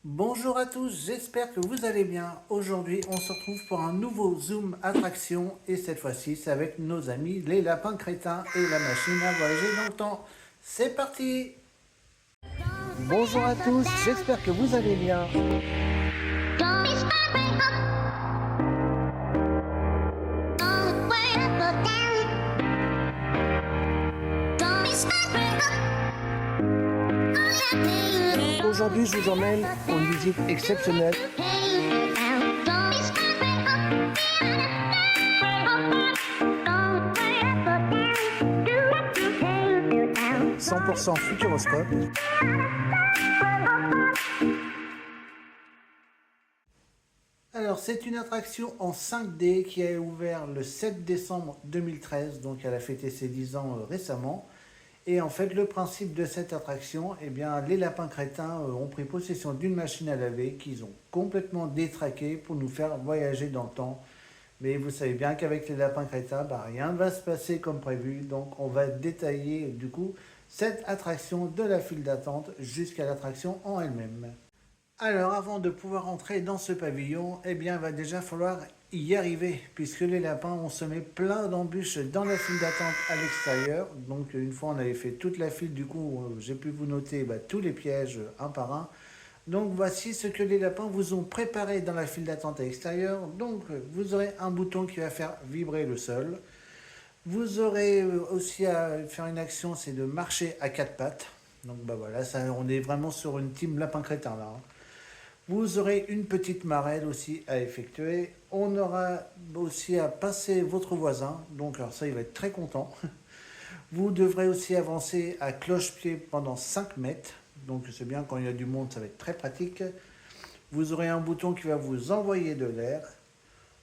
Bonjour à tous, j'espère que vous allez bien. Aujourd'hui, on se retrouve pour un nouveau Zoom attraction et cette fois-ci, c'est avec nos amis les lapins crétins et la machine à voyager dans le temps. C'est parti! Bonjour à tous, j'espère que vous allez bien. Aujourd'hui, je vous emmène pour une visite exceptionnelle. 100% Futuroscope. Alors, c'est une attraction en 5D qui a ouvert le 7 décembre 2013, donc elle a fêté ses 10 ans récemment. Et en fait, le principe de cette attraction, eh bien, les lapins crétins ont pris possession d'une machine à laver qu'ils ont complètement détraquée pour nous faire voyager dans le temps. Mais vous savez bien qu'avec les lapins crétins, rien ne va se passer comme prévu. Donc, on va détailler du coup cette attraction de la file d'attente jusqu'à l'attraction en elle-même. Alors, avant de pouvoir entrer dans ce pavillon, eh bien, il va déjà falloir y arriver, puisque les lapins ont semé plein d'embûches dans la file d'attente à l'extérieur. Donc, une fois on avait fait toute la file, du coup, j'ai pu vous noter tous les pièges un par un. Donc, voici ce que les lapins vous ont préparé dans la file d'attente à l'extérieur. Donc, vous aurez un bouton qui va faire vibrer le sol. Vous aurez aussi à faire une action, c'est de marcher à quatre pattes. Donc, voilà, ça, on est vraiment sur une team lapin crétin là. Vous aurez une petite marelle aussi à effectuer. On aura aussi à passer votre voisin. Donc alors ça, il va être très content. Vous devrez aussi avancer à cloche-pied pendant 5 mètres. Donc c'est bien, quand il y a du monde, ça va être très pratique. Vous aurez un bouton qui va vous envoyer de l'air.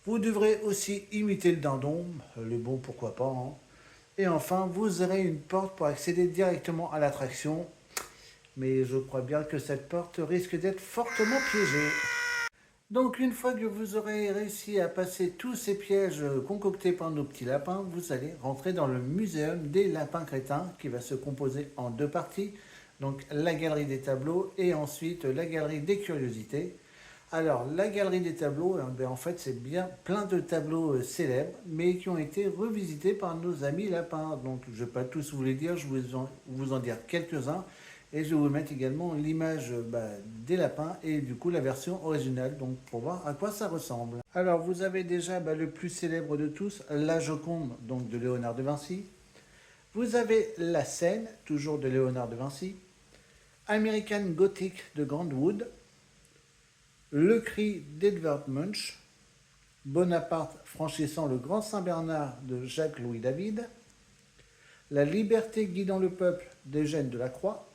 Vous devrez aussi imiter le dindon. Le bon, pourquoi pas. Et enfin, vous aurez une porte pour accéder directement à l'attraction. Mais je crois bien que cette porte risque d'être fortement piégée. Donc une fois que vous aurez réussi à passer tous ces pièges concoctés par nos petits lapins, vous allez rentrer dans le muséum des lapins crétins qui va se composer en deux parties. Donc la galerie des tableaux et ensuite la galerie des curiosités. Alors la galerie des tableaux, en fait c'est bien plein de tableaux célèbres mais qui ont été revisités par nos amis lapins. Donc je ne vais pas tous vous les dire, je vais vous en dire quelques-uns. Et je vais vous mettre également l'image des lapins et du coup la version originale, donc pour voir à quoi ça ressemble. Alors vous avez déjà le plus célèbre de tous, la Joconde, donc de Léonard de Vinci. Vous avez la Seine, toujours de Léonard de Vinci. American Gothic de Grant Wood. Le Cri d'Edvard Munch. Bonaparte franchissant le Grand Saint-Bernard de Jacques-Louis David. La liberté guidant le peuple d'Eugène Delacroix.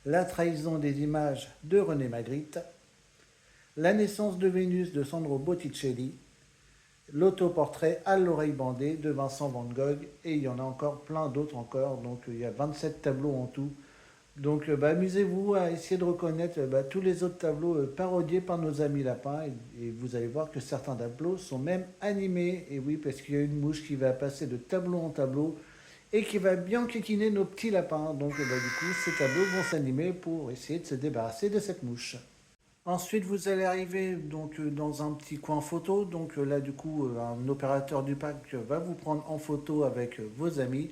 La trahison des images de René Magritte, La naissance de Vénus de Sandro Botticelli, l'autoportrait à l'oreille bandée de Vincent Van Gogh, et il y en a encore plein d'autres encore, donc il y a 27 tableaux en tout. Donc amusez-vous à essayer de reconnaître tous les autres tableaux parodiés par nos amis lapins, et vous allez voir que certains tableaux sont même animés, et oui, parce qu'il y a une mouche qui va passer de tableau en tableau, et qui va bien kikiner nos petits lapins. Donc du coup, ces tableaux vont s'animer pour essayer de se débarrasser de cette mouche. Ensuite, vous allez arriver donc dans un petit coin photo. Donc là, du coup, un opérateur du parc va vous prendre en photo avec vos amis.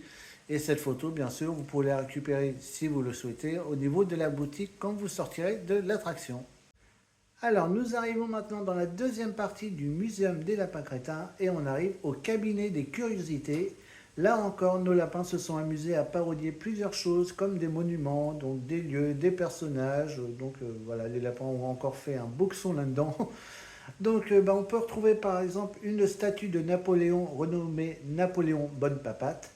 Et cette photo, bien sûr, vous pourrez la récupérer si vous le souhaitez au niveau de la boutique quand vous sortirez de l'attraction. Alors, nous arrivons maintenant dans la deuxième partie du Muséum des lapins crétins et on arrive au cabinet des curiosités. Là encore, nos lapins se sont amusés à parodier plusieurs choses comme des monuments, donc des lieux, des personnages. Donc voilà, les lapins ont encore fait un boxon là-dedans. Donc on peut retrouver par exemple une statue de Napoléon renommée Napoléon Bonne Papate.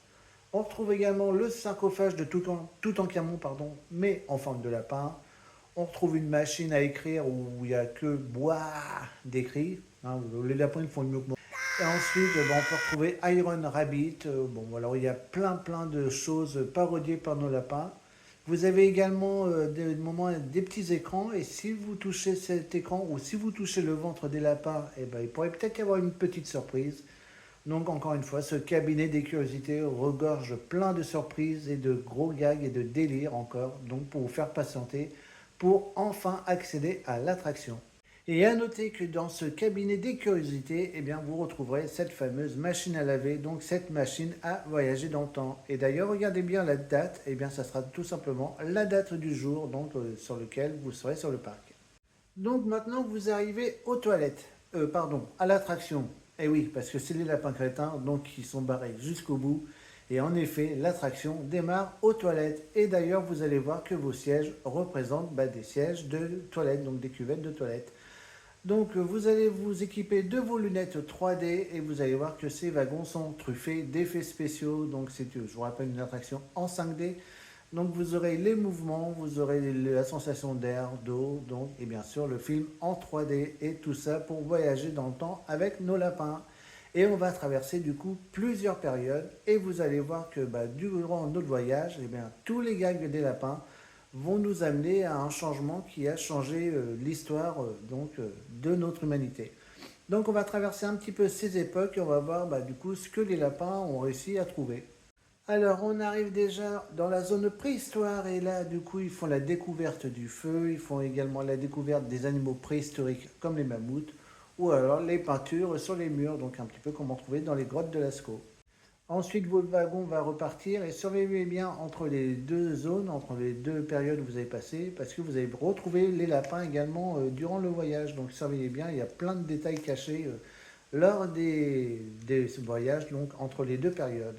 On retrouve également le sarcophage de Toutankhamon, mais en forme de lapin. On retrouve une machine à écrire où il n'y a que boire d'écrit. Les lapins ils font mieux que moi. Et ensuite, on peut retrouver Iron Rabbit. Alors il y a plein de choses parodiées par nos lapins. Vous avez également des petits écrans. Et si vous touchez cet écran ou si vous touchez le ventre des lapins, il pourrait peut-être y avoir une petite surprise. Donc encore une fois, ce cabinet des curiosités regorge plein de surprises et de gros gags et de délires encore. Donc pour vous faire patienter pour enfin accéder à l'attraction. Et à noter que dans ce cabinet des curiosités, eh bien, vous retrouverez cette fameuse machine à laver, donc cette machine à voyager dans le temps. Et d'ailleurs, regardez bien la date, eh bien, ça sera tout simplement la date du jour donc, sur lequel vous serez sur le parc. Donc maintenant, vous arrivez aux toilettes, pardon, à l'attraction. Et oui, parce que c'est les lapins crétins, donc ils sont barrés jusqu'au bout. Et en effet, l'attraction démarre aux toilettes. Et d'ailleurs, vous allez voir que vos sièges représentent des sièges de toilettes, donc des cuvettes de toilettes. Donc vous allez vous équiper de vos lunettes 3D et vous allez voir que ces wagons sont truffés d'effets spéciaux. Donc c'est, je vous rappelle, une attraction en 5D. Donc vous aurez les mouvements, vous aurez la sensation d'air, d'eau, donc et bien sûr le film en 3D et tout ça pour voyager dans le temps avec nos lapins. Et on va traverser du coup plusieurs périodes et vous allez voir que durant notre voyage, eh bien, tous les gags des lapins vont nous amener à un changement qui a changé l'histoire de notre humanité. Donc on va traverser un petit peu ces époques et on va voir du coup ce que les lapins ont réussi à trouver. Alors on arrive déjà dans la zone préhistoire et là du coup ils font la découverte du feu, ils font également la découverte des animaux préhistoriques comme les mammouths ou alors les peintures sur les murs, donc un petit peu comme on trouvait dans les grottes de Lascaux. Ensuite, votre wagon va repartir et surveillez bien entre les deux zones, entre les deux périodes où vous avez passé, parce que vous allez retrouver les lapins également durant le voyage. Donc surveillez bien, il y a plein de détails cachés lors des voyages donc, entre les deux périodes.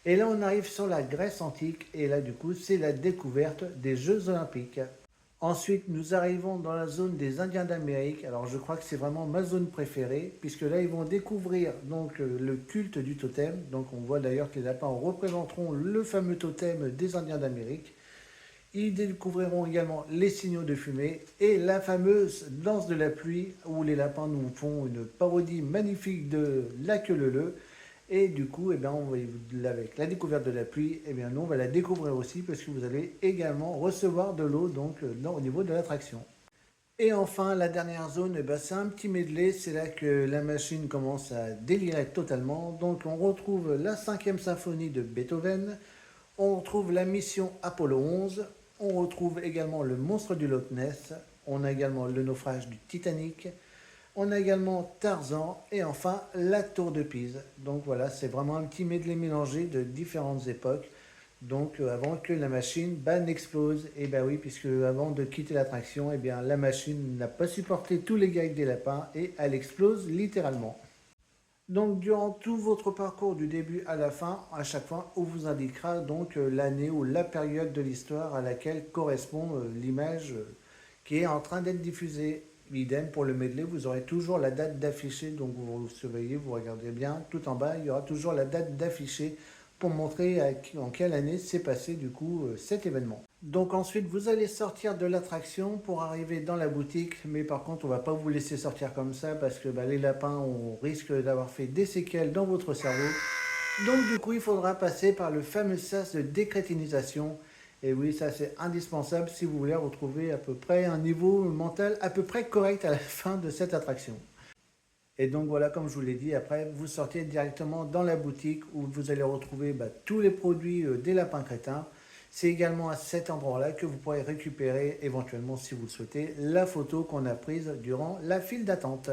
Et là, on arrive sur la Grèce antique, et là, du coup, c'est la découverte des Jeux Olympiques. Ensuite, nous arrivons dans la zone des Indiens d'Amérique. Alors, je crois que c'est vraiment ma zone préférée, puisque là, ils vont découvrir donc le culte du totem. Donc, on voit d'ailleurs que les lapins représenteront le fameux totem des Indiens d'Amérique. Ils découvriront également les signaux de fumée et la fameuse danse de la pluie, où les lapins nous font une parodie magnifique de la queue leu. Et du coup, avec la découverte de la pluie, nous, on va la découvrir aussi parce que vous allez également recevoir de l'eau au niveau de l'attraction. Et enfin, la dernière zone, c'est un petit medley. C'est là que la machine commence à délirer totalement. Donc, on retrouve la 5e symphonie de Beethoven. On retrouve la mission Apollo 11. On retrouve également le monstre du Loch Ness. On a également le naufrage du Titanic. On a également Tarzan et enfin la Tour de Pise. Donc voilà, c'est vraiment un petit medley mélangé de différentes époques. Donc avant que la machine n'explose. Et oui, puisque avant de quitter l'attraction, la machine n'a pas supporté tous les gags des lapins et elle explose littéralement. Donc durant tout votre parcours du début à la fin, à chaque fois, on vous indiquera donc l'année ou la période de l'histoire à laquelle correspond l'image qui est en train d'être diffusée. Idem pour le medley, vous aurez toujours la date d'affiché, donc vous surveillez, vous regardez bien, tout en bas, il y aura toujours la date d'affiché pour montrer en quelle année s'est passé du coup cet événement. Donc ensuite, vous allez sortir de l'attraction pour arriver dans la boutique, mais par contre, on ne va pas vous laisser sortir comme ça parce que les lapins, on risque d'avoir fait des séquelles dans votre cerveau. Donc du coup, il faudra passer par le fameux sas de décrétinisation. Et oui, ça c'est indispensable si vous voulez retrouver à peu près un niveau mental à peu près correct à la fin de cette attraction. Et donc voilà, comme je vous l'ai dit, après vous sortez directement dans la boutique où vous allez retrouver tous les produits des lapins crétins. C'est également à cet endroit-là que vous pourrez récupérer éventuellement, si vous le souhaitez, la photo qu'on a prise durant la file d'attente.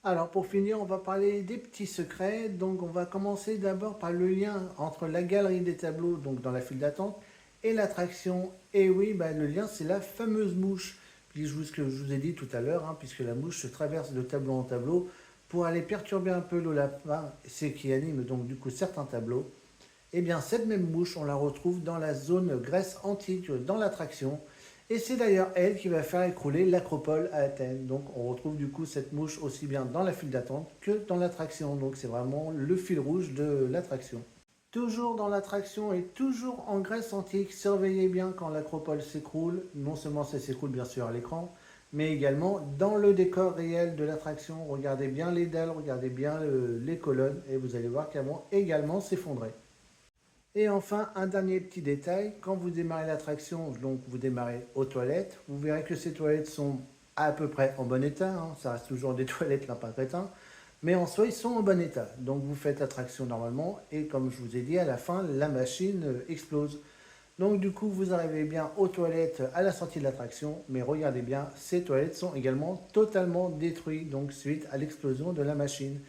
Alors pour finir, on va parler des petits secrets. Donc on va commencer d'abord par le lien entre la galerie des tableaux, donc dans la file d'attente, et l'attraction. Et oui, le lien, c'est la fameuse mouche. Puis ce que je vous ai dit tout à l'heure, puisque la mouche se traverse de tableau en tableau pour aller perturber un peu le lapin, c'est qui anime donc du coup certains tableaux. Et bien cette même mouche, on la retrouve dans la zone Grèce antique, dans l'attraction. Et c'est d'ailleurs elle qui va faire écrouler l'acropole à Athènes. Donc on retrouve du coup cette mouche aussi bien dans la file d'attente que dans l'attraction. Donc c'est vraiment le fil rouge de l'attraction. Toujours dans l'attraction et toujours en Grèce antique, surveillez bien quand l'acropole s'écroule. Non seulement ça s'écroule bien sûr à l'écran, mais également dans le décor réel de l'attraction. Regardez bien les dalles, regardez bien les colonnes et vous allez voir qu'elles vont également s'effondrer. Et enfin, un dernier petit détail, quand vous démarrez l'attraction, donc vous démarrez aux toilettes, vous verrez que ces toilettes sont à peu près en bon état, ça reste toujours des toilettes lapin crétin, mais en soi ils sont en bon état. Donc vous faites l'attraction normalement et comme je vous ai dit, à la fin la machine explose. Donc du coup, vous arrivez bien aux toilettes à la sortie de l'attraction, mais regardez bien, ces toilettes sont également totalement détruites, donc suite à l'explosion de la machine.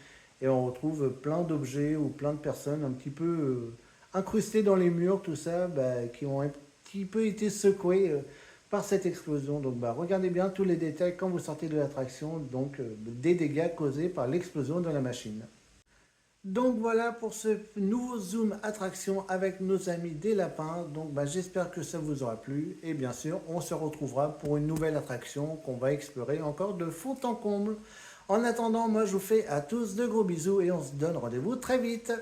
Et on retrouve plein d'objets ou plein de personnes un petit peu incrustées dans les murs, tout ça, bah, qui ont un petit peu été secouées par cette explosion. Donc bah, regardez bien tous les détails quand vous sortez de l'attraction, donc des dégâts causés par l'explosion de la machine. Donc voilà pour ce nouveau Zoom attraction avec nos amis des lapins. Donc bah, j'espère que ça vous aura plu. Et bien sûr, on se retrouvera pour une nouvelle attraction qu'on va explorer encore de fond en comble. En attendant, moi je vous fais à tous de gros bisous et on se donne rendez-vous très vite.